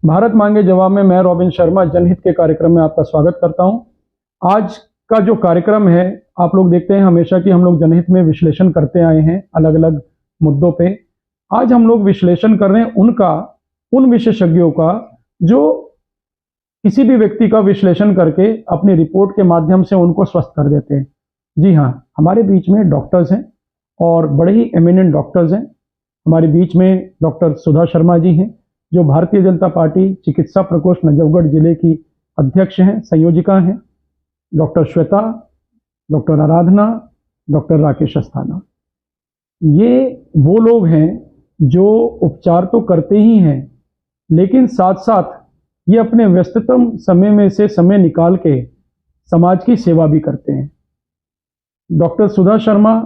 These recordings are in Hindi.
भारत मांगे जवाब में मैं रॉबिन शर्मा जनहित के कार्यक्रम में आपका स्वागत करता हूं। आज का जो कार्यक्रम है, आप लोग देखते हैं हमेशा कि हम लोग जनहित में विश्लेषण करते आए हैं अलग अलग मुद्दों पे। आज हम लोग विश्लेषण कर रहे हैं उन विशेषज्ञों का जो किसी भी व्यक्ति का विश्लेषण करके अपनी रिपोर्ट के माध्यम से उनको स्वस्थ कर देते हैं। जी हाँ, हमारे बीच में डॉक्टर्स हैं और बड़े ही एमिनेंट डॉक्टर्स हैं। हमारे बीच में डॉक्टर सुधा शर्मा जी हैं, जो भारतीय जनता पार्टी चिकित्सा प्रकोष्ठ नजफगढ़ जिले की अध्यक्ष हैं, संयोजिका हैं। डॉक्टर श्वेता, डॉक्टर आराधना, डॉक्टर राकेश अस्थाना, ये वो लोग हैं जो उपचार तो करते ही हैं, लेकिन साथ साथ ये अपने व्यस्ततम समय में से समय निकाल के समाज की सेवा भी करते हैं। डॉक्टर सुधा शर्मा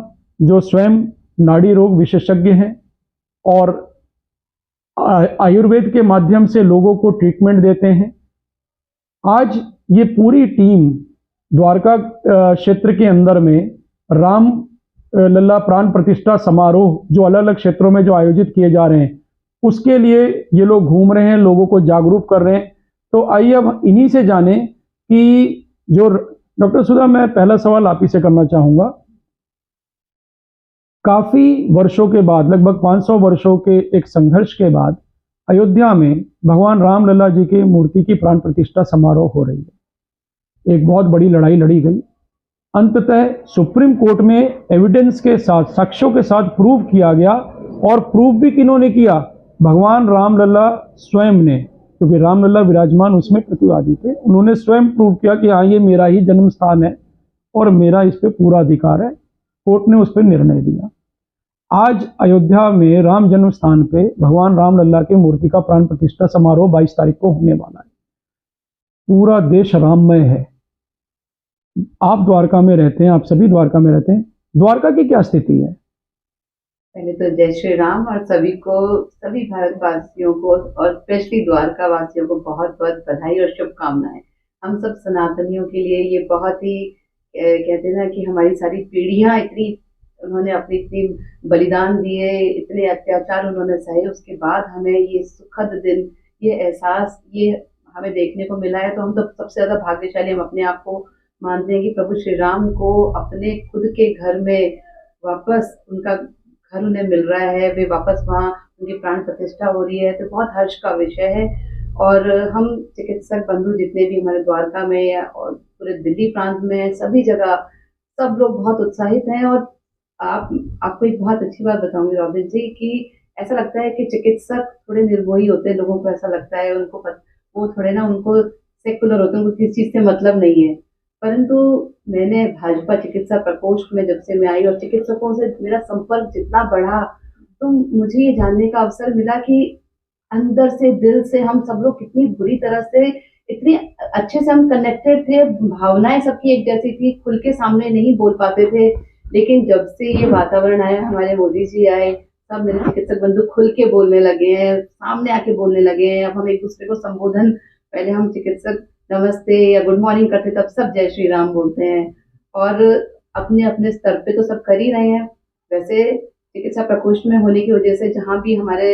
जो स्वयं नाड़ी रोग विशेषज्ञ हैं और आयुर्वेद के माध्यम से लोगों को ट्रीटमेंट देते हैं। आज ये पूरी टीम द्वारका क्षेत्र के अंदर में राम लल्ला प्राण प्रतिष्ठा समारोह जो अलग अलग क्षेत्रों में जो आयोजित किए जा रहे हैं, उसके लिए ये लोग घूम रहे हैं, लोगों को जागरूक कर रहे हैं। तो आइए अब इन्हीं से जाने कि जो डॉक्टर सुधा, मैं पहला सवाल आप ही से करना चाहूंगा। काफी वर्षों के बाद, लगभग 500 वर्षों के एक संघर्ष के बाद अयोध्या में भगवान राम लल्ला जी की मूर्ति की प्राण प्रतिष्ठा समारोह हो रही है। एक बहुत बड़ी लड़ाई लड़ी गई। अंततः सुप्रीम कोर्ट में एविडेंस के साथ, साक्ष्यों के साथ प्रूव किया गया। और प्रूव भी किन्होंने किया? भगवान राम लल्ला स्वयं ने, क्योंकि राम लल्ला विराजमान उसमें प्रतिवादी थे। उन्होंने स्वयं प्रूव किया कि हाँ, ये मेरा ही जन्म स्थान है और मेरा इस पे पूरा अधिकार है। कोर्ट ने उस पर निर्णय दिया। आज अयोध्या में राम जन्म स्थान पे भगवान राम लल्ला की मूर्ति का प्राण प्रतिष्ठा समारोह 22 तारीख को होने वाला है। पूरा देश राममय है। आप द्वारका में रहते हैं, आप सभी द्वारका में रहते हैं, द्वारका की क्या स्थिति है? पहले तो जय श्री राम और सभी भारतवासियों को और स्पेशली द्वारका वासियों को बहुत बहुत बधाई और शुभकामनाएं। हम सब सनातनियों के लिए ये बहुत ही कहते हैं ना कि हमारी सारी पीढ़ियां इतनी, उन्होंने अपनी इतनी बलिदान दिए, इतने अत्याचार उन्होंने सहे, उसके बाद हमें ये सुखद दिन, ये एहसास, ये हमें देखने को मिला है। तो हम तो सबसे ज्यादा भाग्यशाली हम अपने आप को मानते हैं कि प्रभु श्री राम को अपने खुद के घर में वापस उनका घर उन्हें मिल रहा है, वे वापस वहाँ उनकी प्राण प्रतिष्ठा हो रही है, तो बहुत हर्ष का विषय है। और हम चिकित्सक बंधु जितने भी हमारे द्वारका में और पूरे दिल्ली प्रांत में, सभी जगह सब लोग बहुत उत्साहित हैं। और आपको एक बहुत अच्छी बात बताऊंगी रॉबिन जी, कि ऐसा लगता है कि चिकित्सक थोड़े निर्मोही होते हैं। लोगों को ऐसा लगता है वो थोड़े ना, उनको सेकुलर होते हैं, उनको किसी चीज से मतलब नहीं है। परंतु मैंने भाजपा चिकित्सा प्रकोष्ठ में जब से मैं आई और चिकित्सकों से मेरा संपर्क जितना बढ़ा, तो मुझे ये जानने का अवसर मिला कि अंदर से, दिल से हम सब लोग कितनी बुरी तरह से, इतने अच्छे से हम कनेक्टेड थे। भावनाएं सबकी एक जैसी थी, खुल के सामने नहीं बोल पाते थे। लेकिन जब से ये वातावरण आया, हमारे मोदी जी आए, सब मेरे चिकित्सक बंधु खुल के बोलने लगे हैं, सामने आके बोलने लगे हैं। अब हम एक दूसरे को संबोधन, पहले हम चिकित्सक नमस्ते या गुड मॉर्निंग करते, तब सब जय श्री राम बोलते हैं। और अपने अपने स्तर पे तो सब कर ही रहे हैं। वैसे चिकित्सा प्रकोष्ठ में होने की वजह से जहाँ भी हमारे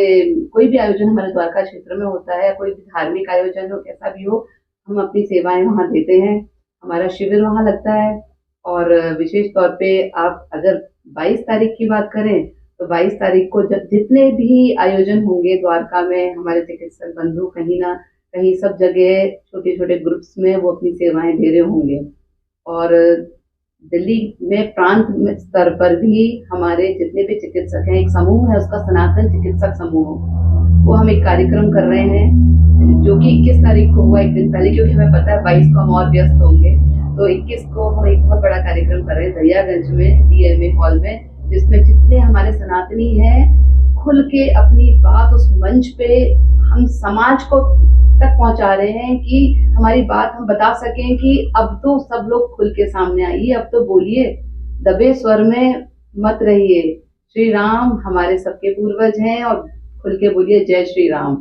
कोई भी आयोजन हमारे द्वारका क्षेत्र में होता है, कोई भी धार्मिक आयोजन हो, कैसा भी हो, हम अपनी सेवाएं वहाँ देते हैं। हमारा शिविर वहाँ लगता है। और विशेष तौर पे आप अगर 22 तारीख की बात करें, तो 22 तारीख को जितने भी आयोजन होंगे द्वारका में, हमारे चिकित्सक बंधु कहीं ना कहीं सब जगह छोटे छोटे ग्रुप्स में वो अपनी सेवाएं दे रहे होंगे। और दिल्ली में प्रांत में स्तर पर भी हमारे जितने भी चिकित्सक हैं, एक समूह है उसका, सनातन चिकित्सक समूह, वो हम एक कार्यक्रम कर रहे हैं जो कि 21 तारीख को हुआ, एक दिन पहले, क्योंकि हमें पता है 22 को हम और व्यस्त होंगे। तो 21 को हम एक बहुत बड़ा कार्यक्रम कर रहे हैं दरियागंज में डीएमए हॉल में, जिसमें जितने हमारे सनातनी हैं खुल के अपनी बात उस मंच पे हम समाज को तक पहुंचा रहे हैं कि हमारी बात हम बता सकें कि अब तो सब लोग खुल के सामने आइए, अब तो बोलिए, दबे स्वर में मत रहिए। श्री राम हमारे सबके पूर्वज हैं और खुल के बोलिए जय श्री राम।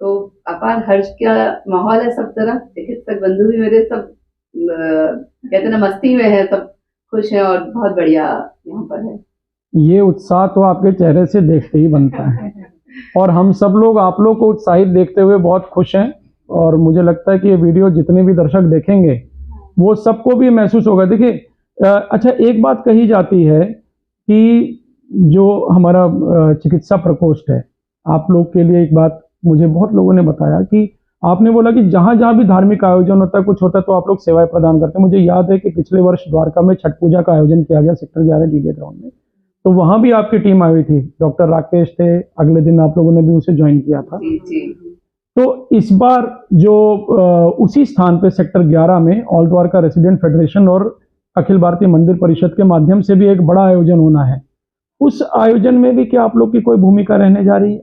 तो अपार हर्ष का माहौल है सब तरफ। चिकित्सक बंधु भी मेरे सब कहते ना मस्ती में है, सब खुश है और बहुत बढ़िया यहाँ पर है। ये उत्साह तो आपके चेहरे से देखते ही बनता है। और हम सब लोग आप लोग को उत्साहित देखते हुए बहुत खुश हैं। और मुझे लगता है कि ये वीडियो जितने भी दर्शक देखेंगे वो सबको भी महसूस होगा। देखिए अच्छा, एक बात कही जाती है कि जो हमारा चिकित्सा प्रकोष्ठ है, आप लोग के लिए एक बात मुझे बहुत लोगों ने बताया कि आपने बोला कि जहाँ-जहाँ भी धार्मिक आयोजन होता है, कुछ होता है, तो आप लोग सेवाएँ प्रदान करते हैं। मुझे याद है कि पिछले वर्ष द्वारका में छठ पूजा का आयोजन किया गया सेक्टर 11 डीडीए ग्राउंड में, तो वहाँ भी आपकी टीम आई हुई थी। डॉक्टर राकेश थे, अगले दिन आप लोगों ने भी उसे ज्वाइन किया था। जी जी। तो इस बार जो उसी स्थान पे सेक्टर 11 में ऑल द्वारका रेसिडेंट फेडरेशन और अखिल भारतीय मंदिर परिषद के माध्यम से भी एक बड़ा आयोजन होना है। उस आयोजन में भी क्या आप लोग की कोई भूमिका रहने जा रही है?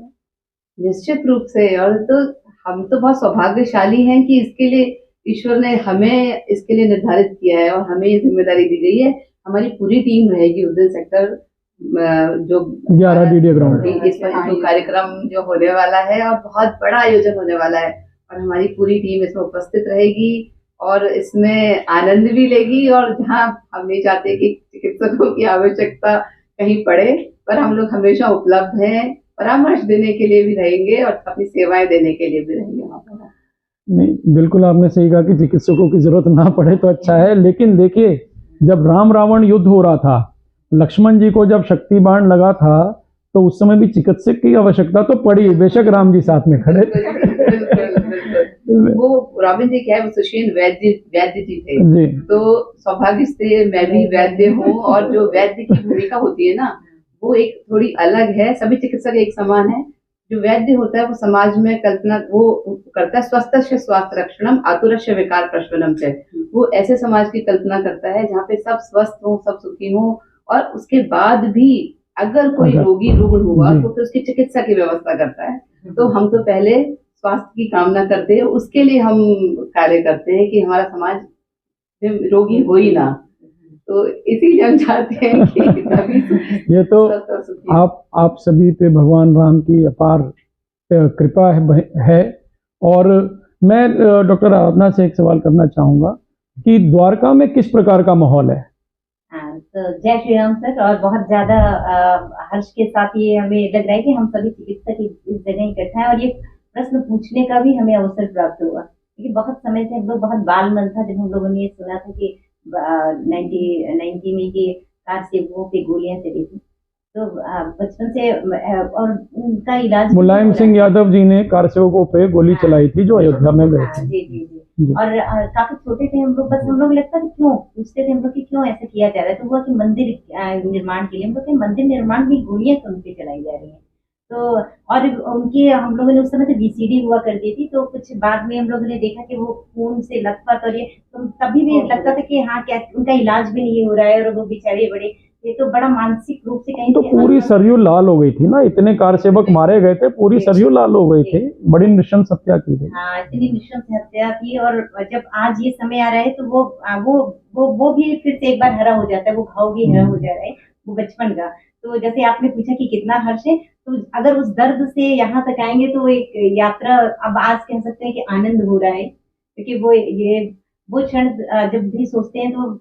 निश्चित रूप से। और तो हम तो बहुत सौभाग्यशाली हैं कि इसके लिए ईश्वर ने हमें इसके लिए निर्धारित किया है और हमें ये जिम्मेदारी दी गई है। हमारी पूरी टीम रहेगी उस दिन सेक्टर जो 11 डीडीए ग्राउंड इस जो कार्यक्रम जो होने वाला है और बहुत बड़ा आयोजन होने वाला है, और हमारी पूरी टीम इसमें उपस्थित रहेगी और इसमें आनंद भी लेगी। और जहाँ हम नहीं चाहते कि चिकित्सकों की आवश्यकता कहीं पड़े, पर हम लोग हमेशा उपलब्ध हैं, परामर्श देने के लिए भी रहेंगे और अपनी सेवाएं देने के लिए भी रहेंगे वहाँ पर। नहीं, बिल्कुल आपने सही कहा कि चिकित्सकों की जरूरत ना पड़े तो अच्छा है। लेकिन देखिए, जब राम रावण युद्ध हो रहा था, लक्ष्मण जी को जब शक्ति बाण लगा था, तो उस समय भी चिकित्सक की आवश्यकता तो पड़ी, बेशक राम जी साथ में खड़े थे। वो रॉबिन जी क्या है, वो सुशील वैद्य जी थे जी। तो सौभाग्य से मैं भी वैद्य हूँ, और जो वैद्य की भूमिका होती है ना, वो एक थोड़ी अलग है। सभी चिकित्सक एक समान है। जो वैद्य होता है वो समाज में कल्पना वो करता है, स्वस्थस्य स्वास्थ्य रक्षणम आतुरस्य विकार प्रशमनम से। वो ऐसे समाज की कल्पना करता है जहाँ पे सब स्वस्थ हो, सब सुखी हो, और उसके बाद भी अगर कोई रोगी रुग्ण हुआ तो फिर उसकी चिकित्सा की व्यवस्था करता है। तो हम तो पहले स्वास्थ्य की कामना करते हैं, उसके लिए हम कार्य करते हैं कि हमारा समाज रोगी हो ही ना। तो इसीलिए हम चाहते हैं कि सभी ये तो आप सभी पे भगवान राम की अपार कृपा है। और मैं डॉक्टर आराधना से एक सवाल करना चाहूंगा कि द्वारका में किस प्रकार का माहौल है? तो जय श्री राम सर। और बहुत ज्यादा हर्ष के साथ ये हमें लग रहा है कि हम सभी चिकित्सक इस जगह इकट्ठा हैं, और ये प्रश्न पूछने का भी हमें अवसर प्राप्त हुआ, क्योंकि बहुत समय से हम लोग बहुत बाल मन था जब हम लोगों ने ये सुना था कि 90 में कि कार सेवकों पे गोलियां चली थी। तो बचपन से और उनका इलाज मुलायम सिंह यादव जी ने कार सेवकों पे गोली चलाई थी जो अयोध्या में गए थे। जी जी जी। और काफी छोटे थे हम लोग, बस हम लोग लगता था क्यों पूछते थे हम लोग कि क्यों ऐसा किया जा रहा है। तो हुआ कि मंदिर निर्माण के लिए हम लोग के मंदिर निर्माण में गोलियां क्यों उनपे चलाई जा रही है। तो और उनके हम लोगों ने उस समय तो बीसीडी हुआ करती थी, तो कुछ बाद में हम लोगों ने देखा कि वो खून से लथपथ, और ये तो तभी भी लगता था कि हाँ क्या उनका इलाज भी नहीं हो रहा है, और वो बेचारे बड़े ये तो बड़ा मानसिक रूप से कहीं तो पूरी सरयू लाल हो गई थी ना, इतने कार सेवक मारे गए थे, पूरी सरयू लाल हो गई थी, बड़ी नृशंस हत्या की गई। हाँ, इतनी नृशंस हत्या थी। और जब आज ये समय आ रहा है तो वो भी फिर से एक बार हरा हो जाता है, वो घाव भी हरा हो जा रहा है, वो बचपन का। तो जैसे आपने पूछा कि कितना हर्ष है, तो अगर उस दर्द से यहाँ तक आएंगे तो एक यात्रा अब आज कह सकते हैं कि आनंद हो रहा है, क्योंकि वो क्षण जब भी सोचते हैं तो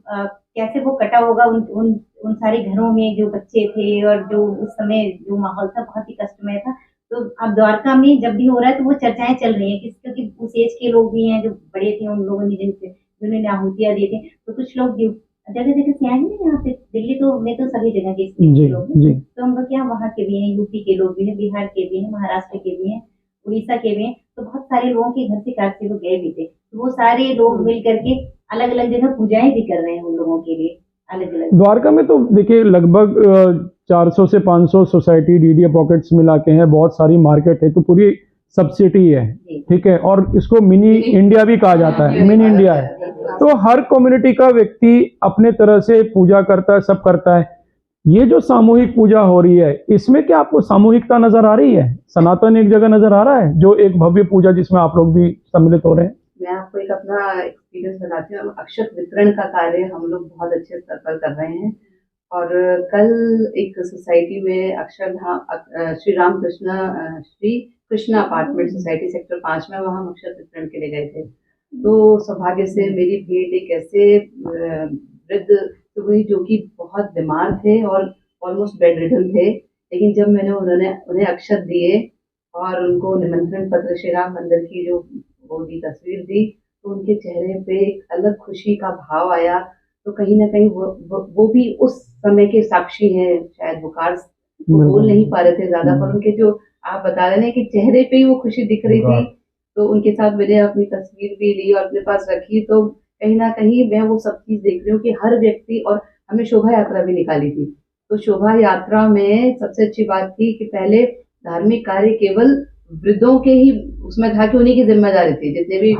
कैसे वो कटा होगा उन सारे घरों में जो बच्चे थे, और जो उस समय जो माहौल था बहुत ही कष्टमय था। तो अब द्वारका में जब भी हो रहा है तो वो चर्चाएं चल रही हैं, क्योंकि उस एज के लोग भी हैं जो बड़े थे, उन लोगों ने जिन्होंने आहुतियां दी थी। तो कुछ लोग जगह जगह से आएंगे ना, यहाँ पे दिल्ली तो में तो सभी जगह के लोग हैं, तो हम लोग यहाँ वहाँ के भी हैं, यूपी के लोग भी हैं, बिहार के भी हैं, महाराष्ट्र के भी हैं, उड़ीसा के भी हैं। तो बहुत सारे लोगों के घर से कार से वो गए भी थे, तो वो सारे लोग मिल करके अलग अलग जगह पूजाएं भी कर रहे हैं उन लोगों के लिए अलग अलग। द्वारका में तो देखिए लगभग 400 से 500 सोसाइटी डीडीए पॉकेट्स मिला के हैं, बहुत सारी मार्केट है, तो पूरी सब सिटी है, ठीक है। और इसको मिनी इंडिया भी कहा जाता है, मिनी इंडिया है। तो हर कम्युनिटी का व्यक्ति अपने तरह से पूजा करता है, सब करता है। ये जो सामूहिक पूजा हो रही है, इसमें क्या आपको सामूहिकता नजर आ रही है? सनातन एक जगह नजर आ रहा है, जो एक भव्य पूजा जिसमें आप लोग भी सम्मिलित हो रहे हैं? मैं आपको एक अपना एक्सपीरियंस बताती हूँ। अक्षत वितरण का कार्य हम लोग बहुत अच्छे स्तर पर कर रहे हैं, और कल एक सोसाइटी में Akshardham Shri Krishna apartment society sector 5 में, वहाँ हम अक्षत वितरण के लिए गए थे। तो सौभाग्य से मेरी भेंट एक ऐसे वृद्ध हुई जो कि बहुत बीमार थे और ऑलमोस्ट बेड रिडन थे, लेकिन जब मैंने उन्हें अक्षत दिए और उनको निमंत्रण पत्र श्री राम मंदिर की जो वो दी तस्वीर दी, तो उनके चेहरे पे एक अलग खुशी का भाव आया। तो कहीं ना कहीं वो भी उस समय के साक्षी हैं, शायद बुखार वो बोल नहीं पा रहे थे ज्यादा, पर उनके जो आप बता रहे हैं कि चेहरे पे ही वो खुशी दिख रही थी। तो उनके साथ मैंने अपनी तस्वीर भी ली और अपने पास रखी। तो कहीं ना कहीं मैं वो सब चीज देख रही हूँ कि हर व्यक्ति, और हमने शोभा यात्रा भी निकाली थी, तो शोभा यात्रा में सबसे अच्छी बात थी कि पहले धार्मिक कार्य केवल वृद्धों के ही उसमें था कि उन्हीं की जिम्मेदारी थी, जितने भी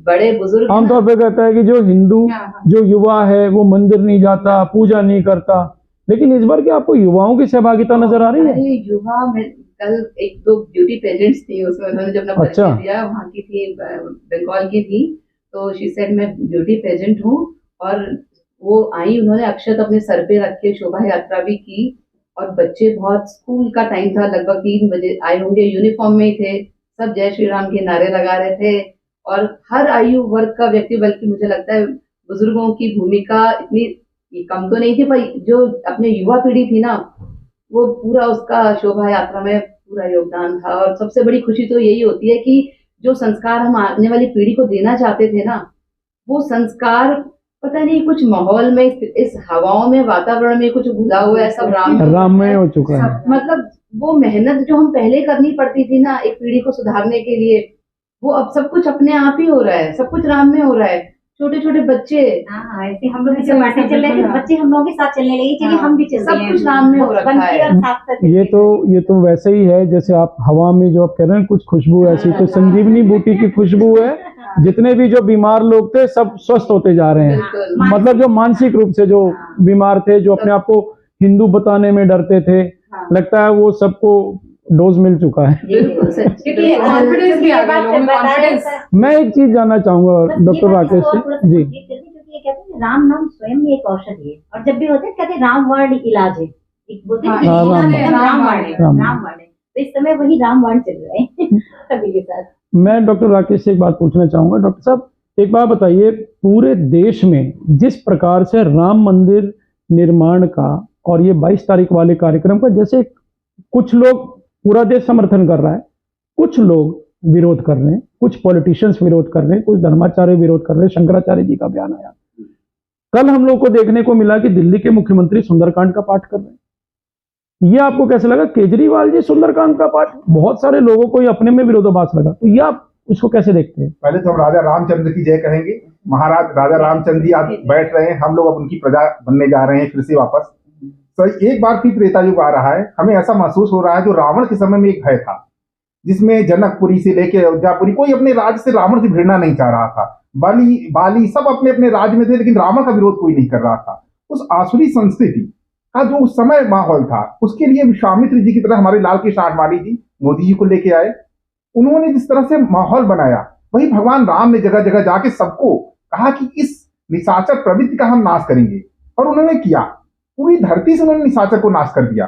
बड़े बुजुर्ग आमतौर पे कहता है कि जो हिंदू जो युवा है वो मंदिर नहीं जाता, पूजा नहीं करता, लेकिन इस बार क्या आपको युवाओं की सहभागिता नजर आ रही है? अरे युवा में कल एक दो ब्यूटी पेजेंट्स थी, उसमें उन्होंने जब अपना परिचय दिया, वहाँ की थी, बंगाल की थी, तो शी सेड मैं ब्यूटी पेजेंट हूँ, और वो आई, उन्होंने अक्षत अपने सर पे रख के शोभा यात्रा भी की। और बच्चे बहुत, स्कूल का टाइम था, लगभग 3 बजे आए होंगे, यूनिफॉर्म में ही थे, सब जय श्री राम के नारे लगा रहे थे। और हर आयु वर्ग का व्यक्ति, बल्कि मुझे लगता है बुजुर्गों की भूमिका इतनी कम तो नहीं थी, पर जो अपने युवा पीढ़ी थी ना, वो पूरा उसका शोभा यात्रा में पूरा योगदान था। और सबसे बड़ी खुशी तो यही होती है कि जो संस्कार हम आने वाली पीढ़ी को देना चाहते थे ना, वो संस्कार पता नहीं कुछ माहौल में, इस हवाओं में, वातावरण में कुछ घुला हुआ है, सब राम में हो चुका है। मतलब वो मेहनत जो हम पहले करनी पड़ती थी ना एक पीढ़ी को सुधारने के लिए, वो अब सब कुछ अपने आप ही हो रहा है, सब कुछ राम में हो रहा है। छोटे छोटे बच्चे, ऐसे हम लोग जब बातें चल रहे थे, बच्चे हम लोग के साथ चलने लगे, चलिए हम भी चलते हैं, सब कुछ राम में हो रखा है। ये तो वैसे ही है, जैसे आप हवा में जो आप कह रहे हैं कुछ खुशबू ऐसी, तो संजीवनी बूटी की खुशबू है। जितने भी जो बीमार लोग थे सब स्वस्थ होते जा रहे हैं। मतलब जो मानसिक रूप से जो बीमार थे, जो अपने आप को हिंदू बताने में डरते थे, लगता है वो सबको डोज मिल चुका है। मैं एक चीज जानना चाहूंगा डॉक्टर राकेश से जी, क्योंकि ये कहते हैं राम नाम स्वयं एक औषधि है, और जब भी होते हैं कहते हैं राम वर्ड इलाज है, एक बोलते हैं राम वर्ड है, तो इस समय वही राम वर्ड चल रहा है सभी के साथ। मैं डॉक्टर राकेश से एक बात पूछना चाहूंगा। डॉक्टर साहब, एक बात बताइए, पूरे देश में जिस प्रकार से राम मंदिर निर्माण का और ये 22 तारीख वाले कार्यक्रम का, जैसे कुछ लोग, पूरा देश समर्थन कर रहा है, कुछ लोग विरोध कर रहे हैं, कुछ पॉलिटिशियंस विरोध कर रहे हैं, कुछ धर्माचार्य विरोध कर रहे हैं। शंकराचार्य जी का बयान आया। कल हम लोग को देखने को मिला कि दिल्ली के मुख्यमंत्री सुंदरकांड का पाठ कर रहे हैं। ये आपको कैसे लगा? केजरीवाल जी सुंदरकांड का पाठ, बहुत सारे लोगों को ये अपने में विरोधाभास लगा, तो ये आप उसको कैसे देखते हैं? पहले तो हम राजा रामचंद्र की जय कहेंगे। महाराज राजा रामचंद्र जी आज बैठ रहे हैं, हम लोग अब उनकी प्रजा बनने जा रहे हैं फिर से वापस। तो एक बार फिर त्रेता युग आ रहा है। हमें ऐसा महसूस हो रहा है जो रावण के समय में एक भय था, जिसमें जनकपुरी से लेके अयोध्यापुरी कोई अपने राज्य से रावण से भिड़ना नहीं चाह रहा था। बाली सब अपने अपने राज्य में थे, लेकिन रावण का विरोध कोई नहीं कर रहा था। उस आसुरी संस्कृति का जो उस समय माहौल था, उसके लिए विश्वामित्र जी की तरह हमारे लाल कृष्ण आडवाणी जी मोदी जी को लेके आए। उन्होंने जिस तरह से माहौल बनाया, वही भगवान राम ने जगह जगह जाके सबको कहा कि इस निशाचर प्रवृत्ति का हम नाश करेंगे, और उन्होंने किया। पूरी धरती से उन्होंने निशाचर को नाश कर दिया।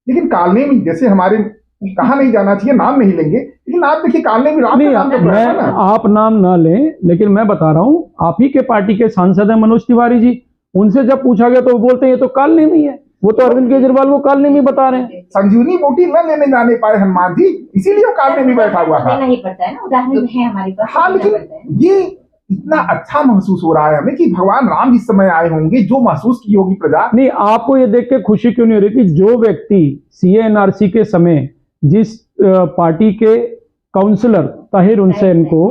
लेकिन कालनेमी, जैसे हमारे कहा नहीं जाना चाहिए, नाम नहीं लेंगे, लेकिन आप देखिए कालनेमी राम का नाम मैं आप नाम ना लें, लेकिन मैं बता रहा हूं, आप ही के पार्टी के सांसद है मनोज तिवारी जी, उनसे जब पूछा गया तो वो बोलते हैं ये तो कालनेमी है। वो तो अरविंद केजरीवाल वो कालनेमी बता रहे हैं। संजीवनी बूटी न लेने जाने पाए हनुमान जी, इसीलिए वो कालनेमी बैठा हुआ था। नहीं पड़ता है ना, उदाहरण है हमारे पास। हाँ, लेकिन ये इतना अच्छा महसूस हो रहा है हमें कि भगवान राम जिस समय आए होंगे, जो महसूस की होगी प्रजा। नहीं, आपको ये देख के खुशी क्यों नहीं हो रही कि जो व्यक्ति CA/NRC के समय जिस पार्टी के काउंसलर ताहिर हुसैन को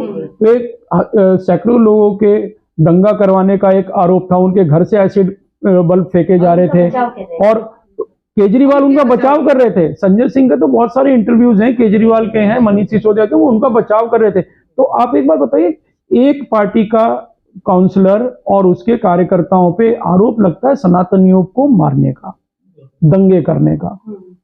एक सैकड़ों लोगों के दंगा करवाने का एक आरोप था, उनके घर से एसिड बल्ब फेंके जा रहे थे और केजरीवाल उनका बचाव कर रहे थे। संजय सिंह के तो बहुत सारे इंटरव्यूज हैं, केजरीवाल के हैं, मनीष सिसोदिया के, वो उनका बचाव कर रहे थे। तो आप एक बात बताइए, एक पार्टी का काउंसलर और उसके कार्यकर्ताओं पे आरोप लगता है सनातनियों को मारने का, दंगे करने का,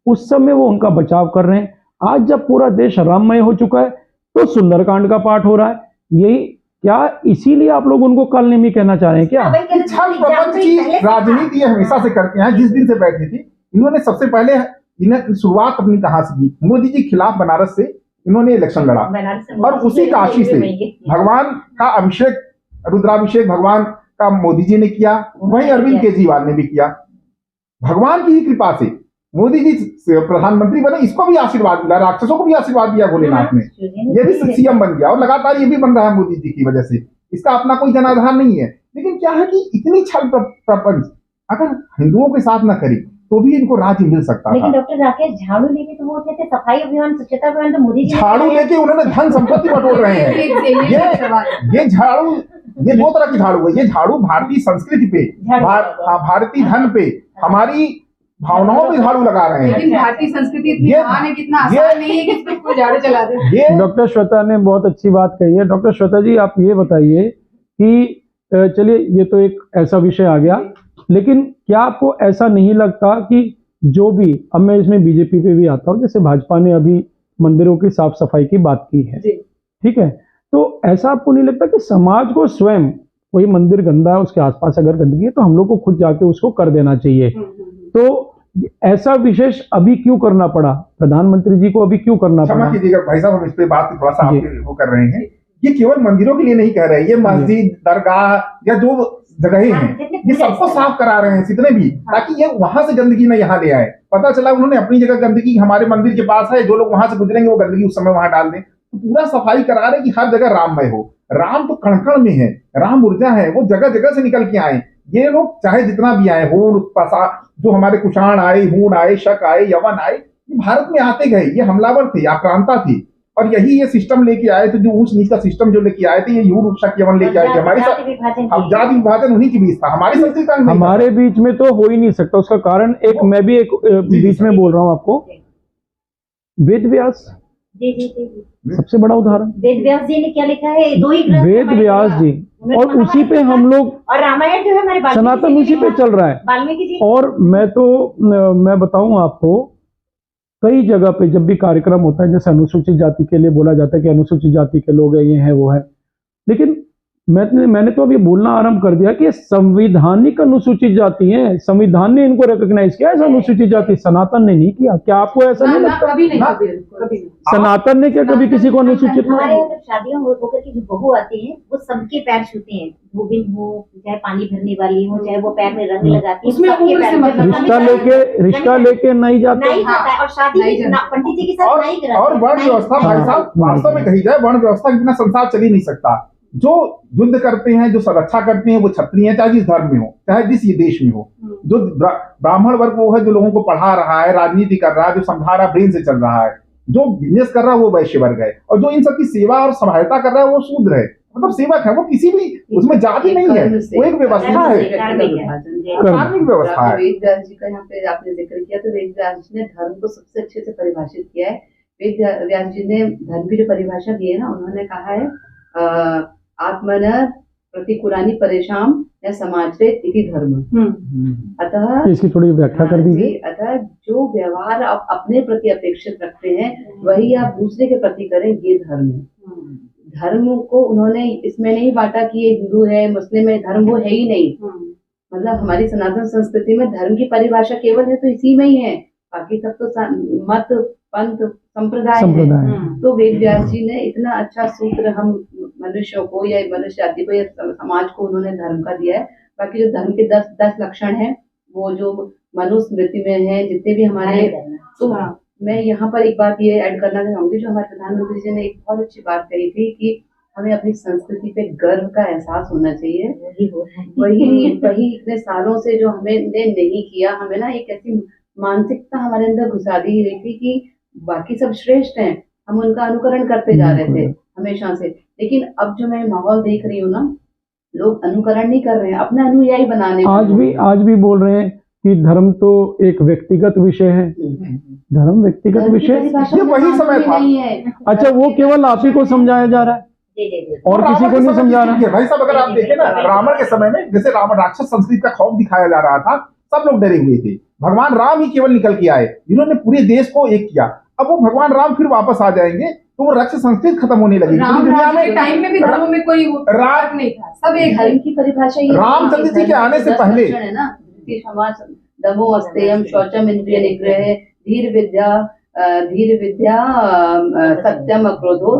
उस समय वो उनका बचाव कर रहे हैं। आज जब पूरा देश राममय हो चुका है तो सुंदरकांड का पाठ हो रहा है। यही क्या इसीलिए आप लोग उनको कालनेमी कहना चाह रहे हैं क्या? छल प्रपंच की राजनीति हमेशा से करते हैं। जिस दिन से बैठी थी, इन्होंने सबसे पहले इन्हें शुरुआत अपनी कहां से की? मोदी जी खिलाफ बनारस से इन्होंने इलेक्शन लड़ा, और उसी काशी से भगवान का अभिषेक, रुद्राभिषेक भगवान का मोदी जी ने किया, वहीं अरविंद केजरीवाल ने भी किया। भगवान की ही कृपा से मोदी जी प्रधानमंत्री बने, इसको भी आशीर्वाद मिला, राक्षसों को भी आशीर्वाद दिया भोलेनाथ ने, ये भी सीएम बन गया और लगातार ये भी बन रहा है मोदी जी की वजह से। इसका अपना कोई जनाधार नहीं है। लेकिन क्या है कि इतनी छल प्रपंच अगर हिंदुओं के साथ न करी तो भी इनको राज्य मिल सकता था। लेकिन डॉक्टर राकेश झाड़ू लेके तो वो कहते सफाई अभियान, स्वच्छता अभियान तो मोदी जी झाड़ू लेके उन्होंने धन संपत्ति बटोर रहे हैं। ये झाड़ू, ये दो तरह की झाड़ू है। ये झाड़ू भारतीय संस्कृति पे, भारतीय धन पे, हमारी भावनाओं पे झाड़ू लगा रहे हैं। लेकिन भारतीय संस्कृति इतनी महान है, कितना आसान नहीं है कि इसको झाड़ू चला दे। डॉक्टर श्वेता ने बहुत अच्छी बात कही है। डॉक्टर श्वेता जी, आप ये बताइए कि चलिए ये तो एक ऐसा विषय आ गया, लेकिन क्या आपको ऐसा नहीं लगता कि जो भी, अब मैं इसमें बीजेपी पे भी आता हूँ, जैसे भाजपा ने अभी मंदिरों की साफ सफाई की बात की है, ठीक है, तो ऐसा आपको नहीं लगता कि समाज को स्वयं, कोई मंदिर गंदा है उसके आसपास अगर गंदगी है तो हम लोग को खुद जाके उसको कर देना चाहिए? तो ऐसा विशेष अभी क्यों करना पड़ा, प्रधानमंत्री जी को अभी क्यों करना पड़ा? क्षमा कीजिएगा भाई साहब, हम इस पे बात थोड़ा सा वो कर रहे हैं। ये केवल मंदिरों के लिए नहीं कह रहे, ये मस्जिद, दरगाह या जो जगहें हैं, ये सबको साफ करा रहे हैं जितने भी, ताकि ये वहां से गंदगी न यहाँ ले आए। पता चला उन्होंने अपनी जगह गंदगी हमारे मंदिर के पास है, जो लोग वहां से गुजरेंगे वो गंदगी उस समय वहां डाल दें। तो पूरा सफाई करा रहे कि हर जगह राममय हो। राम तो कण-कण में है, राम ऊर्जा है, वो जगह जगह से निकल के आए। ये लोग चाहे जितना भी आए, हूण पसा, जो हमारे कुषाण आए, हूण आए, शक आए, यवन आए, ये भारत में आते गए, ये हमलावर थे, आक्रांता थे, और यही ये सिस्टम लेके आए थे, जो ऊंच नीच का सिस्टम जो लेके आए थे, ये यूर शक यवन लेके आए थे। हमारे साथ जाति विभाजन उन्हीं के बीच था, हमारी संस्कृति का हमारे बीच में तो हो ही नहीं सकता। उसका कारण एक, मैं भी एक बीच में बोल रहा हूँ आपको, वेद व्यास सबसे बड़ा उदाहरण। वेद व्यास जी ने क्या लिखा है, दो ही ग्रंथ वेद व्यास जी, और उसी पे हम लोग, और रामायण जो है हमारे सनातन उसी पे चल रहा है, वाल्मीकि जी। और मैं बताऊं आपको, कई जगह पे जब भी कार्यक्रम होता है, जैसे अनुसूचित जाति के लिए बोला जाता है कि अनुसूचित जाति के लोग हैं, ये हैं वो है, लेकिन मैंने तो अभी बोलना आरंभ कर दिया कि ये संवैधानिक अनुसूचित जाति है, संविधान ने इनको रिकॉग्नाइज किया है अनुसूचित जाति, सनातन ने नहीं किया। क्या आपको ऐसा नहीं लगता? कभी सनातन ने क्या कभी किसी को अनुसूचित? हमारे यहाँ शादियों होकर की जो बहू आती है वो सबके पैर छूते हैं, धोबिन हो चाहे पानी भरने वाली हो, चाहे वो पैर में रंग लगाती है, रिश्ता लेके नहीं जाते, और शादी पंडित जी के साथ नहीं कराते। और वर्ण व्यवस्था भाई साहब, वास्तव में कही जाए, वर्ण व्यवस्था के बिना संसार चल ही नहीं सकता। जो युद्ध करते हैं, जो संरक्षा करते हैं, वो क्षत्रिय हैं, चाहे जिस धर्म में हो, चाहे जिस ये देश में हो। जो ब्राह्मण वर्ग वो है जो लोगों को पढ़ा रहा है, राजनीति कर रहा है, जो समझा रहा, ब्रेन से चल रहा है, जो बिजनेस कर रहा है वो वैश्य वर्ग है, और जो इन सबकी सेवा और सहायता कर रहा है वो शूद्र है, मतलब सेवक है। वो किसी भी उसमें जाति नहीं है, वो एक व्यवस्था है, धार्मिक व्यवस्था है। वेद व्यास जी का यहाँ पे आपने जिक्र किया, तो वेद व्यास जी ने धर्म को सबसे अच्छे से परिभाषित किया है। वेद व्यास जी ने धर्म की जो परिभाषा दी है ना, उन्होंने कहा है आत्मन प्रतिकुरानी परेशान या समाज इति धर्म। अतः इसकी थोड़ी व्याख्या कर दीजिए। अतः जो व्यवहार आप अपने प्रति अपेक्षित रखते हैं वही आप दूसरे के प्रति करें, ये धर्म है। धर्म को उन्होंने इसमें नहीं बांटा कि ये हिंदू है, मुस्लिम है, धर्म वो है ही नहीं। मतलब हमारी सनातन संस्कृति में धर्म की परिभाषा केवल है तो इसी में ही है, बाकी सब तो मत, पंथ, संप्रदाय है। तो वेद व्यास जी ने इतना अच्छा सूत्र हम मनुष्यों को या मनुष्य जाति को या समाज को उन्होंने धर्म का दिया है। बाकी जो धर्म के 10 लक्षण हैं, वो जो मनुस्मृति में है, जितने भी हमारे, तो मैं यहाँ पर एक बात ये ऐड करना चाहूंगी, जो हमारे प्रधानमंत्री जी ने एक बहुत अच्छी बात कही थी कि हमें अपनी संस्कृति पे गर्व का एहसास होना चाहिए। वही इतने सालों से जो हमने नहीं किया, हमें ना एक ऐसी मानसिकता हमारे अंदर घुसा दी गई थी कि बाकी सब श्रेष्ठ हैं, हम उनका अनुकरण करते जा रहे थे हमेशा से। लेकिन अब जो मैं माहौल देख रही हूँ ना, लोग अनुकरण नहीं कर रहे हैं, अपना अनुयायी बनाने। आज भी बोल रहे हैं कि धर्म तो एक व्यक्तिगत विषय है। धर्म व्यक्तिगत विषय, ये वही समय था। अच्छा, वो केवल आप ही को समझाया जा रहा है और किसी को नहीं समझा रहा है। भाई साहब, अगर आप देखें ना, रावण के समय में जैसे रावण राक्षस संस्कृति का खौफ दिखाया जा रहा था, सब लोग डरे हुए थे। भगवान राम ही केवल निकल के आए जिन्होंने पूरे देश को एक किया। अब वो भगवान राम फिर वापस आ जाएंगे तो वो राक्षस संस्कृति खत्म होने लगी। दुनिया में टाइम में भी धर्म में कोई राग नहीं था, सब एक धर्म की परिभाषा ही रामचंद्र जी के आने से पहले है ना, दमो अस्तेयम शौचम इंद्रिय निग्रह धीर विद्या सत्यम अक्रोधो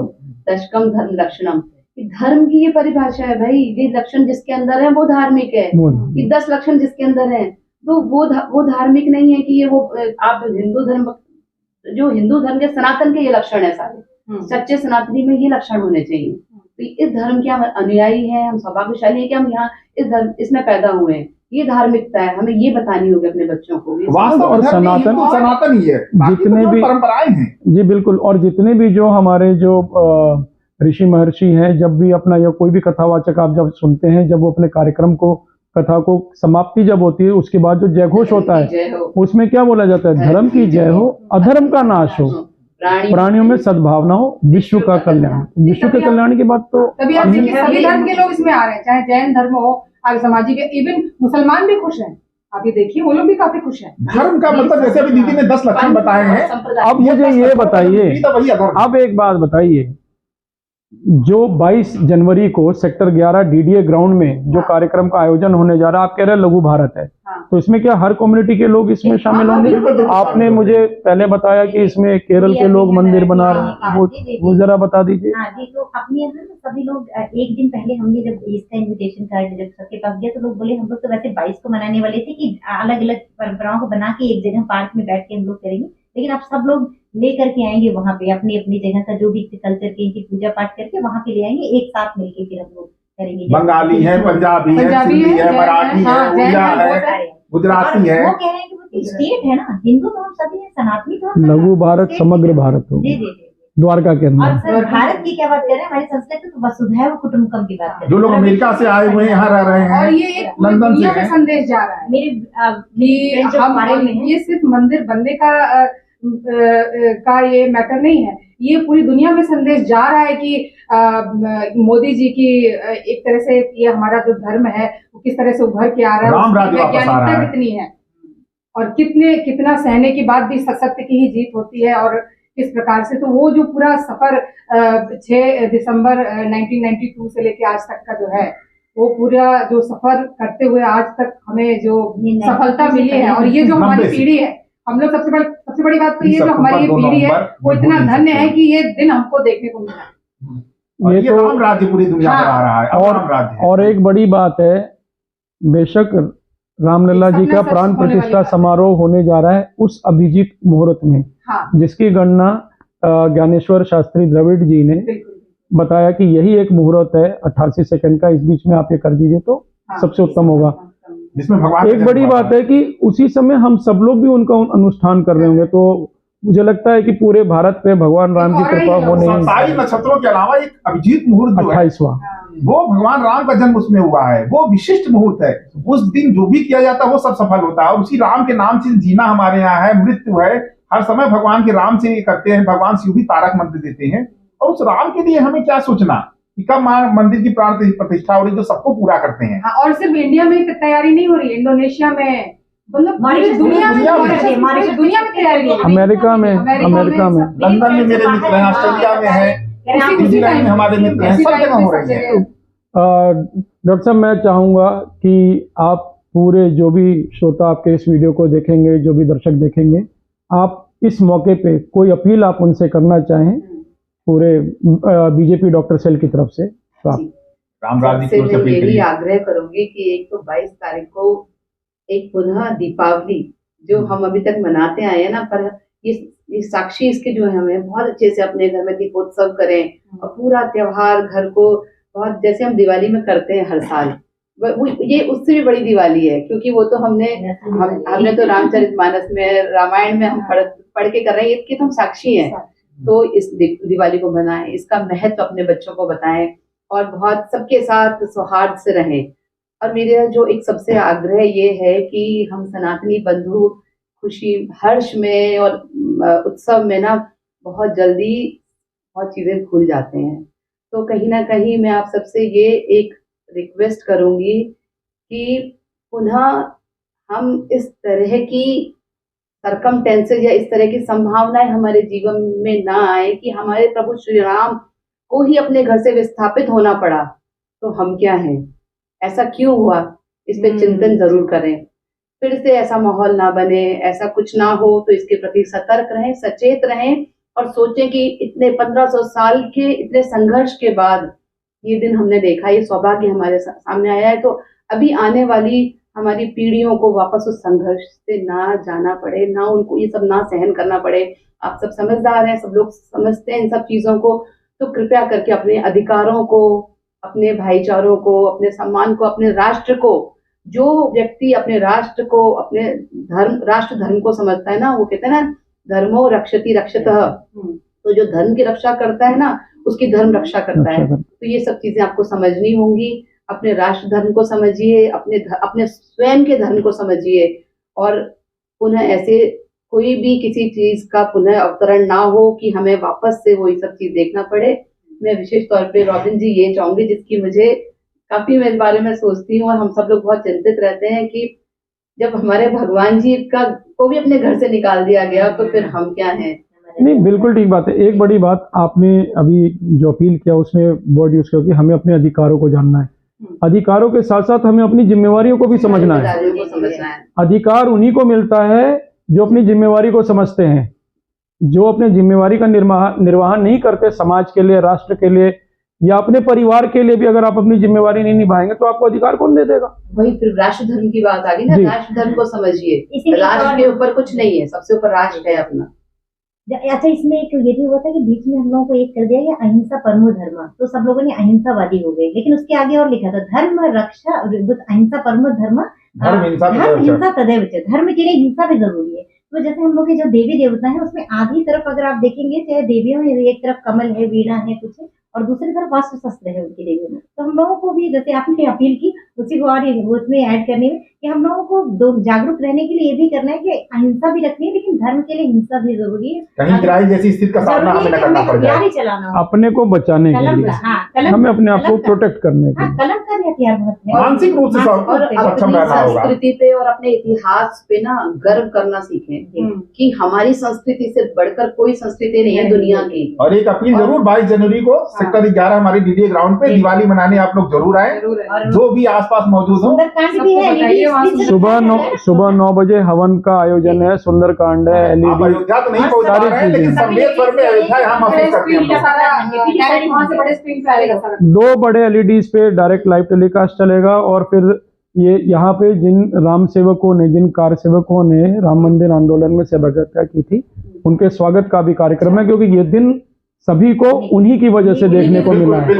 दशकम धर्म लक्षणम। धर्म की ये परिभाषा है भाई, ये लक्षण जिसके अंदर है वो धार्मिक है। ये 10 लक्षण जिसके अंदर है तो वो धार्मिक नहीं है कि ये वो आप हिंदू धर्म, जो हिंदू धर्म के सनातन के ये लक्षण है सारे, सच्चे सनातनी में ये लक्षण होने चाहिए। तो इस धर्म के हम अनुयायी हैं, हम सौभाग्यशाली हैं कि हम यहाँ इस धर्म इसमें पैदा हुए हैं। ये धार्मिकता है, हमें ये बतानी होगी अपने बच्चों को। वास्तव और में सनातन सनातन ही है, जितने भी परंपराएं हैं। जी बिल्कुल, और जितने भी जो हमारे जो ऋषि महर्षि हैं, जब भी अपना या कोई भी कथावाचक आप जब सुनते हैं, जब वो अपने कार्यक्रम को, कथा को समाप्ति जब होती है, उसके बाद जो जय घोष होता है, उसमें क्या बोला जाता है? धर्म की जय हो, अधर्म का नाश हो, प्राणियों में सद्भावना हो, विश्व का कल्याण। विश्व के कल्याण की बात तो तभी आप देखिए सभी धर्म के लोग इसमें आ रहे हैं, चाहे जैन धर्म हो, आर्य समाजी के, इवन मुसलमान भी खुश हैं। आप ये देखिए वो लोग भी काफी खुश हैं। धर्म का मतलब जैसे अभी दीदी ने 10 लक्षण बताए हैं। अब मुझे ये बताइए, अब एक बात बताइए, जो 22 जनवरी को सेक्टर 11 डीडीए ग्राउंड में जो कार्यक्रम का आयोजन होने जा रहा है, आप कह रहे हैं लघु भारत है, तो इसमें क्या हर कम्युनिटी के लोग इसमें शामिल होंगे? आपने मुझे पहले बताया कि इसमें केरल के लोग मंदिर बना रहे हैं, वो जरा बता दीजिए। हाँ जी, तो अपने यहाँ ना सभी लोग एक दिन पहले हमने जब इसका इनविटेशन कार्ड जब सबके पास गया, तो लोग बोले हम लोग तो वैसे 22 को मनाने वाले थे कि अलग अलग परंपराओं को बना के एक जगह पार्क में बैठ के हम लोग करेंगे, लेकिन अब सब लोग लेकर के आएंगे वहाँ पे अपनी अपनी जगह का जो भी कल्चर की इनकी पूजा पाठ करके वहाँ पे ले आएंगे, एक साथ मिलके फिर हम लोग करेंगे। बंगाली है, पंजाबी है, सिंधी है, मराठी है, उड़िया है, गुजराती है। वो कह रहे हैं कि वो स्टेट है ना, हिंदू तो हम सभी हैं, सनातनी तो हम लघु भारत समग्र भारत हो, जी जी। द्वारका के और अंदर। सर भारत की क्या बात कर रहे हैं, हमारी संस्कृति तो वसुधैव कुटुंबकम की बात कर रहे हैं। जो लोग अमेरिका से आए हुए हैं, यहाँ रह रहे हैं, और ये एक पूरी लंदन से दुनिया में हैं। संदेश जा रहा है मेरे कि हम, ये सिर्फ मंदिर बनने का ये मैटर नहीं है, ये पूरी दुनिया में संदेश जा रहा है कि मोदी जी की एक तरह से ये हमारा जो धर्म है वो किस तरह से उभर के आ रहा है, राम राज्य वापस आ रहा वैज्ञानिकता है। कितनी है और कितना सहने के बाद भी सत्य की ही जीत होती है, और किस प्रकार से। तो वो जो पूरा सफर 6 दिसंबर 1992 से लेके आज तक का जो है, वो पूरा जो सफर करते हुए आज तक हमें जो सफलता मिली है, और ये जो हमारी पीढ़ी है, हम लोग सबसे बड़ी बात तो ये जो हमारी ये पीढ़ी है वो इतना धन्य है कि ये दिन हमको देखने को मिला। ये राम राज्य पूरी दुनिया में आ रहा है, अब राम राज्य है। और एक बड़ी बात है, बेशक रामलला जी का प्राण प्रतिष्ठा समारोह होने जा रहा है उस अभिजीत मुहूर्त में, जिसकी गणना ज्ञानेश्वर शास्त्री द्रविड़ जी ने बताया कि यही एक मुहूर्त है 88 सेकंड का, इस बीच में आप ये कर दीजिए तो सबसे उत्तम होगा। जिसमें भगवान एक बड़ी बात है कि उसी समय हम सब लोग भी उनका अनुष्ठान कर रहे होंगे, तो मुझे लगता है कि पूरे भारत पे भगवान राम की कृपा होने ही। 27 नक्षत्रों के अलावा एक अभिजीत मुहूर्त जो है 28वां, वो भगवान राम का जन्म उसमें हुआ है, वो विशिष्ट मुहूर्त है। उस दिन जो भी किया जाता है वो सब सफल होता है, और उसी राम के नाम से जीना हमारे यहाँ है, मृत्यु है, हर समय भगवान के राम से करते हैं। भगवान शिव भी तारक मंत्र देते हैं, और उस राम के लिए हमें क्या सोचना कि कब मंदिर की प्राण प्रतिष्ठा हो रही, जो सबको पूरा करते हैं। और सिर्फ इंडिया में तैयारी नहीं हो रही, इंडोनेशिया में, मतलब दुनिया में तैयारी हो रही है। अमेरिका में, लंदन में मेरे मित्र हैं, ऑस्ट्रेलिया में है, न्यूजीलैंड में हमारे मित्र हैं, सब जगह हो रही है। डॉक्टर साहब, मैं चाहूंगा कि आप पूरे जो भी श्रोता आपके इस वीडियो को देखेंगे, जो भी दर्शक देखेंगे, आप इस मौके पे कोई अपील आप उनसे करना चाहें पूरे बीजेपी डॉक्टर सेल की तरफ से, तो आप रामराज से मैं यही आग्रह करूंगी कि एक तो 22 तारीख को एक पुनः दीपावली जो हम अभी तक मनाते आए हैं ना, पर ये साक्षी इसके जो है, हमें बहुत अच्छे से अपने घर में दीपोत्सव करें और पूरा त्योहार घर को बहुत, जैसे हम दिवाली में करते हैं हर साल, ये उससे भी बड़ी दिवाली है, क्योंकि वो तो हमने तो रामचरितमानस में, रामायण में हम पढ़ के कर रहे हैं, इसके तो हम साक्षी हैं। तो इस दिवाली को मनाएं, इसका महत्व अपने बच्चों को बताएं, और बहुत सबके साथ सौहार्द से रहें। और मेरा जो एक सबसे आग्रह ये है कि हम सनातनी बंधु खुशी हर्ष में और उत्सव में ना बहुत जल्दी बहुत चीजें भूल जाते हैं। तो कहीं ना कहीं मैं आप सबसे ये एक रिक्वेस्ट करूंगी कि पुनः हम इस तरह की सरकमटेंसेस या इस तरह की संभावनाएं हमारे जीवन में ना आए कि हमारे प्रभु श्री राम को ही अपने घर से विस्थापित होना पड़ा, तो हम क्या हैं, ऐसा क्यों हुआ, इस पे चिंतन जरूर करें। फिर से ऐसा माहौल ना बने, ऐसा कुछ ना हो, तो इसके प्रति सतर्क रहें, सचेत रहें, और सोचें कि इतने 1500 साल के इतने संघर्ष के बाद ये दिन हमने देखा, ये सौभाग्य हमारे सामने आया है। तो अभी आने वाली हमारी पीढ़ियों को वापस उस संघर्ष से ना जाना पड़े, ना उनको ये सब ना सहन करना पड़े। आप सब समझदार हैं, सब लोग समझते हैं इन सब चीजों को, तो कृपया करके अपने अधिकारों को, अपने भाईचारों को, अपने सम्मान को, अपने राष्ट्र को, जो व्यक्ति अपने राष्ट्र को, अपने राष्ट्र धर्म को समझता है ना, वो कहते हैं ना, धर्मो रक्षति रक्षतः, तो जो धर्म की रक्षा करता है ना, उसकी धर्म रक्षा करता है। तो ये सब चीजें आपको समझनी होंगी। अपने राष्ट्र धर्म को समझिए, अपने स्वयं के धर्म को समझिए, और पुनः ऐसे कोई भी किसी चीज का पुनः अवतरण ना हो कि हमें वापस से वही सब चीज देखना पड़े। मैं विशेष तौर पे रॉबिन जी ये चाहूंगी, जिसकी मुझे काफी मैं इस बारे में सोचती हूँ, और हम सब लोग बहुत चिंतित रहते हैं कि जब हमारे भगवान जी को भी अपने घर से निकाल दिया गया, तो फिर हम क्या हैं। नहीं, बिल्कुल ठीक बात है। एक बड़ी बात आपने अभी जो अपील किया उसमें वर्ड यूज किया कि हमें अपने अधिकारों को जानना है। अधिकारों के साथ साथ हमें अपनी जिम्मेवारियों को भी समझना है। अधिकार उन्हीं को मिलता है जो अपनी जिम्मेवारी को समझते हैं। जो अपने जिम्मेवारी का निर्वहन नहीं करते समाज के लिए, राष्ट्र के लिए या अपने परिवार के लिए भी, अगर आप अपनी जिम्मेवारी नहीं निभाएंगे तो आपको अधिकार कौन दे देगा। वही फिर राष्ट्र धर्म की बात आ गई ना, राष्ट्र धर्म को समझिए। राष्ट्र के ऊपर कुछ नहीं है, सबसे ऊपर राष्ट्र है अपना। अच्छा, इसमें एक ये भी हुआ था कि बीच में हम लोगों को एक कर दिया गया अहिंसा परमो धर्म, तो सब लोगों ने अहिंसावादी हो गए, लेकिन उसके आगे और लिखा था धर्म रक्षा अहिंसा परमो धर्म, धर्म हिंसा तदैव च, धर्म के लिए हिंसा भी जरूरी है। तो जैसे हम लोग के जो देवी देवता है उसमें आधी तरफ अगर आप देखेंगे, चाहे देवियों में एक तरफ कमल है, वीणा है कुछ है, और दूसरी तरफ अस्त्र शस्त्र है उनकी देवी में। तो हम लोगों को भी, जैसे आपने अपील की, उसी को और उसमें ऐड करने में कि हम लोगों को जागरूक रहने के लिए ये भी करना है कि अहिंसा भी रखनी है, लेकिन धर्म के लिए हिंसा भी जरूरी है। कहीं किराए जैसी स्थिति का सामना हमें करना पड़ जाए, चलाना अपने को बचाने के लिए, हमें अपने आप को प्रोटेक्ट करने के लिए कलम का भी हथियार बहुत है। मानसिक रूप से सक्षम रहना होगा। संस्कृति पे और अपने इतिहास पे ना गर्व करना सीखें कि हमारी संस्कृति से बढ़कर कोई संस्कृति नहीं है दुनिया की। और एक अपील जरूर 22 जनवरी को सेक्टर 11 हमारे डीडीए ग्राउंड पे दिवाली मनाने आप लोग जरूर आए, जो भी आसपास मौजूद हो। सुबह 9 बजे हवन का आयोजन है, सुंदरकांड है, LED, अयोध्या तो नहीं पहुंचा रहे हैं, लेकिन संदेश में अयोध्या यहाँ महसूस करते हैं। 2 बड़े LEDs पे डायरेक्ट लाइव टेलीकास्ट चलेगा, और फिर ये यहाँ पे जिन राम सेवकों ने, जिन कार सेवकों ने राम मंदिर आंदोलन में सहभागिता की थी, उनके स्वागत का भी कार्यक्रम है, क्योंकि ये दिन सभी को उन्हीं की वजह से देखने को मिला है।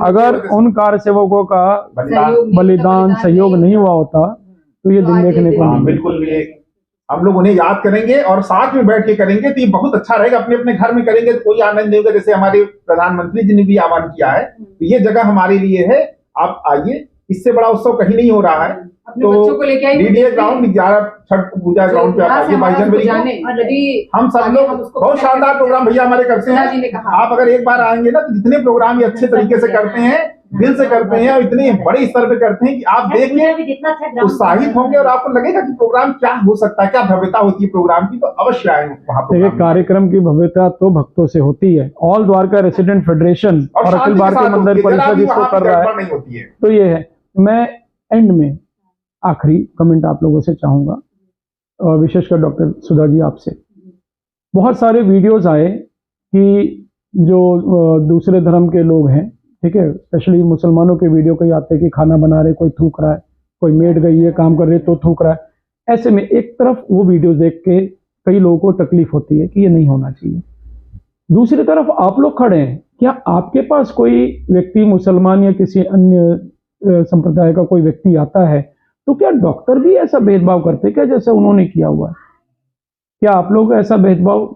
अगर उन कार सेवकों का बलिदान, सहयोग नहीं हुआ होता तो ये दिन देखने को नहीं। बिल्कुल, हम लोग उन्हें याद करेंगे और साथ में बैठ के करेंगे तो ये बहुत अच्छा रहेगा। अपने अपने घर में करेंगे तो कोई आनंद नहीं होगा। जैसे हमारे प्रधानमंत्री जी ने भी आह्वान किया है, तो ये जगह हमारे लिए है, आप आइए। इससे बड़ा उत्सव कहीं नहीं हो रहा है, तो डीडीए ग्राउंड 11 छठ पूजा ग्राउंड पे आइए 22 जनवरी। हम सब लोग बहुत शानदार प्रोग्राम भैया हमारे करते हैं। आप अगर एक बार आएंगे ना, तो जितने प्रोग्राम ये अच्छे तरीके से करते हैं, दिल से करते हैं, और इतने बड़े स्तर पे करते हैं कि आप देखिए उत्साहित होंगे और आपको लगेगा कि प्रोग्राम क्या हो सकता है, क्या भव्यता होती है प्रोग्राम की। तो अवश्य आए वहाँ पर। कार्यक्रम की भव्यता तो भक्तों से होती है। ऑल द्वारका रेसिडेंट फेडरेशन और अखिल भारतीय मंदिर परिषद इसको कर रहा है, तो ये है। मैं एंड में आखिरी कमेंट आप लोगों से चाहूंगा, और विशेषकर डॉक्टर सुधा जी आपसे। बहुत सारे वीडियोस आए कि जो दूसरे धर्म के लोग हैं, ठीक है, स्पेशली मुसलमानों के वीडियो कई आते हैं कि खाना बना रहे कोई थूक रहा है, कोई मेड गई है काम कर रही तो थूक रहा है। ऐसे में एक तरफ वो वीडियो देख के कई लोगों को तकलीफ होती है कि ये नहीं होना चाहिए, दूसरी तरफ आप लोग खड़े हैं। क्या आपके पास कोई व्यक्ति मुसलमान या किसी अन्य संप्रदाय का कोई व्यक्ति आता है, तो क्या डॉक्टर भी ऐसा भेदभाव करते क्या जैसे उन्होंने किया हुआ है? क्या आप लोग ऐसा भेदभाव,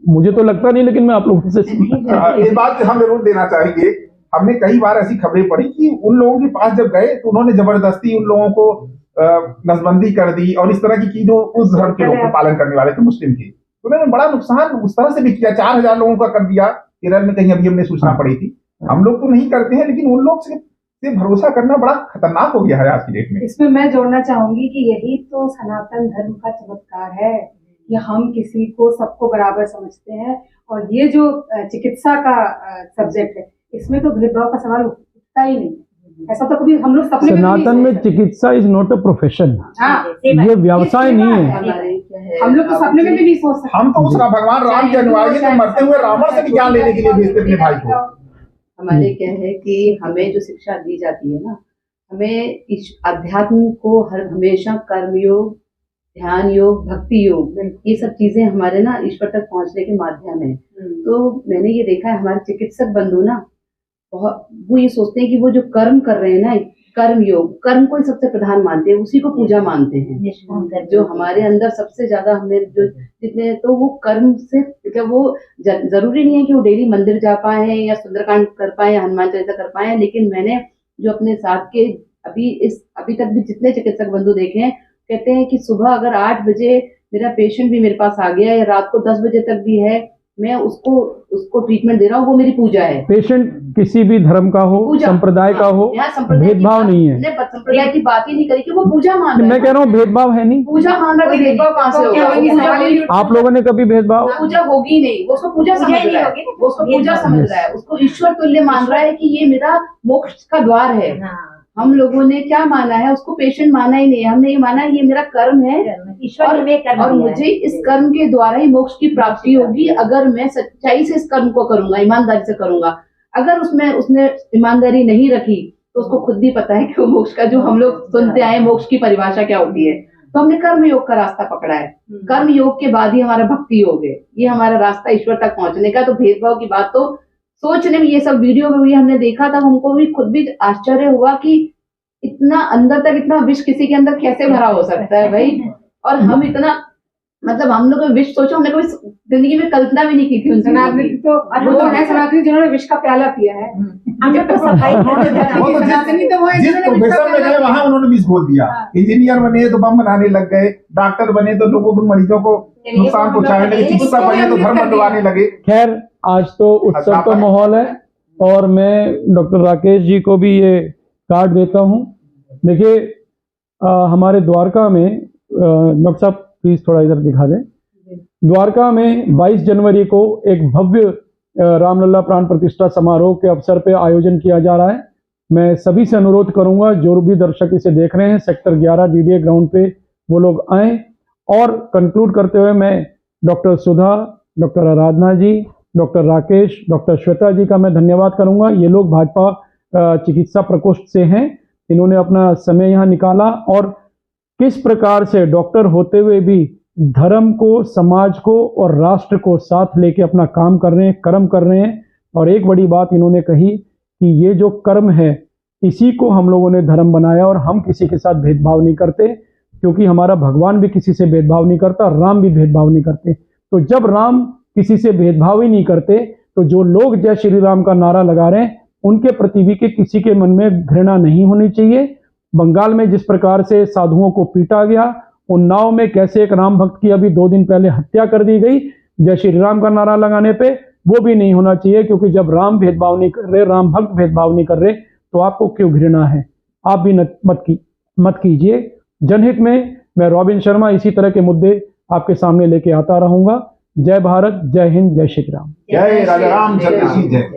मुझे तो लगता नहीं, लेकिन मैं आप लोगों से ये बात हम जरूर देना चाहेंगे। हमने कई बार ऐसी खबरें पढ़ी कि उन लोगों के पास जब गए तो उन्होंने जबरदस्ती उन लोगों को नसबंदी कर दी, और इस तरह की चीजों उस धर्म के लोग को पालन करने वाले थे, मुस्लिम के, तो उन्होंने बड़ा नुकसान उस तरह से भी किया। 4000 लोगों का कर दिया केरल में, कहीं अभी हमने सूचना पड़ी थी। हम लोग तो नहीं करते हैं, लेकिन उन लोग से भरोसा करना बड़ा खतरनाक हो गया है आज की डेट में। इसमें मैं जोड़ना चाहूंगी कि यही तो सनातन धर्म का चमत्कार है कि हम किसी को सबको बराबर समझते हैं, और ये जो चिकित्सा का सब्जेक्ट है, इसमें तो भेदभाव का सवाल उठता ही नहीं। ऐसा तो कभी हम लोग सपने सनातन में चिकित्सा इज नॉट अ प्रोफेशन, ये व्यवसाय नहीं है। हम लोग तो सपने में भी नहीं सोच सकते। हम तो उस भगवान राम के अनुयायी थे, मरते हुए रावण से भी ज्ञान लेने के लिए भेजते अपने भाई को। हमारे क्या है कि हमें जो शिक्षा दी जाती है ना, हमें इस अध्यात्म को हमेशा कर्म योग, ध्यान योग, भक्ति योग, ये सब चीजें हमारे ना ईश्वर तक पहुंचने के माध्यम है। तो मैंने ये देखा है हमारे चिकित्सक बंधु ना बहुत वो ये सोचते हैं कि वो जो कर्म कर रहे हैं ना, कर्म योग, कर्म को ही सबसे प्रधान मानते हैं, उसी को पूजा मानते हैं। जो हमारे अंदर सबसे ज्यादा हमने जो जितने, तो वो कर्म से मतलब वो जरूरी नहीं है कि वो डेली मंदिर जा पाए या सुंदरकांड कर पाए या हनुमान चालीसा कर पाए, लेकिन मैंने जो अपने साथ के अभी तक भी जितने चिकित्सक बंधु देखे हैं, कहते हैं कि सुबह अगर 8 बजे मेरा पेशेंट भी मेरे पास आ गया या रात को 10 बजे तक भी है, मैं उसको ट्रीटमेंट दे रहा हूँ, वो मेरी पूजा है। पेशेंट किसी भी धर्म का हो, संप्रदाय का हो, भेदभाव नहीं है। संप्रदाय की बात ही नहीं करी कि वो पूजा मान रहा है। मैं कह रहा हूँ भेदभाव है नहीं, पूजा मान रहा है, भेदभाव कहाँ से होगा? आप लोगों ने कभी भेदभाव, पूजा होगी नहीं, वो उसको पूजा समझ रहा है, वो उसको पूजा समझ रहा है, उसको ईश्वर तुल्य मान रहा है कि ये मेरा मोक्ष का द्वार है। हम लोगों ने क्या माना है, उसको पेशेंट माना ही नहीं, हमने ये माना ये मेरा कर्म है और मुझे इस कर्म के द्वारा ही मोक्ष की प्राप्ति होगी, अगर मैं सच्चाई से इस कर्म को करूंगा, ईमानदारी से करूंगा। अगर उसने ईमानदारी नहीं रखी तो उसको खुद भी पता है कि वो मोक्ष का, जो हम लोग सुनते आए मोक्ष की परिभाषा क्या होती है, तो हमने कर्म योग का रास्ता पकड़ा है। कर्म योग के बाद ही हमारा भक्ति योग है, ये हमारा रास्ता ईश्वर तक पहुंचने का। तो भेदभाव की बात तो सोचने में, ये सब वीडियो में भी हमने देखा था, हमको भी खुद भी आश्चर्य हुआ कि इतना अंदर तक इतना विष किसी के अंदर कैसे भरा हो सकता है भाई। और हम इतना मतलब हम लोग विष सोचो, हमने कभी जिंदगी में कल्पना भी नहीं की थी। सनातनी तो वो है सनातनी जिन्होंने विष का प्याला पिया है। सनातनी तो वो है जिस जिन्होंने विष का प्रोफेशन में प्याला गए वहां उन्होंने विष घोल दिया। इंजीनियर बने तो बम बनाने लग गए, डॉक्टर बने तो लोगों को, मरीजों को नुकसान पहुंचाने लगे, चिकित्सक बने तो धर्म बंटवाने लगे। खैर आज तो उत्सव का माहौल है और मैं डॉक्टर राकेश जी को भी ये कार्ड देता हूँ। देखिए हमारे द्वारका में, डॉक्टर साहब प्लीज थोड़ा इधर दिखा दें, द्वारका में 22 जनवरी को एक भव्य रामलला प्राण प्रतिष्ठा समारोह के अवसर पे आयोजन किया जा रहा है। मैं सभी से अनुरोध करूंगा जो भी दर्शक इसे देख रहे हैं, सेक्टर 11 डीडीए ग्राउंड पे वो लोग आए। और कंक्लूड करते हुए मैं डॉक्टर सुधा, डॉक्टर आराधना जी, डॉक्टर राकेश, डॉक्टर श्वेता जी का मैं धन्यवाद करूंगा। ये लोग भाजपा चिकित्सा प्रकोष्ठ से हैं, इन्होंने अपना समय यहाँ निकाला और किस प्रकार से डॉक्टर होते हुए भी धर्म को, समाज को और राष्ट्र को साथ लेके अपना काम कर रहे हैं, कर्म कर रहे हैं। और एक बड़ी बात इन्होंने कही कि ये जो कर्म है इसी को हम लोगों ने धर्म बनाया और हम किसी के साथ भेदभाव नहीं करते, क्योंकि हमारा भगवान भी किसी से भेदभाव नहीं करता, राम भी भेदभाव नहीं करते। तो जब राम किसी से भेदभाव ही नहीं करते तो जो लोग जय श्री राम का नारा लगा रहे हैं उनके प्रति भी किसी के मन में घृणा नहीं होनी चाहिए। बंगाल में जिस प्रकार से साधुओं को पीटा गया, उन्नाव में कैसे एक राम भक्त की अभी 2 दिन पहले हत्या कर दी गई जय श्री राम का नारा लगाने पे, वो भी नहीं होना चाहिए। क्योंकि जब राम भेदभाव नहीं कर रहे, राम भक्त भेदभाव नहीं कर रहे, तो आपको क्यों घृणा है? आप भी मत कीजिए। जनहित में मैं रॉबिन शर्मा इसी तरह के मुद्दे आपके सामने लेके आता रहूंगा। जय भारत, जय हिंद, जय श्री राम। जय राजा रामचंद्र की जय।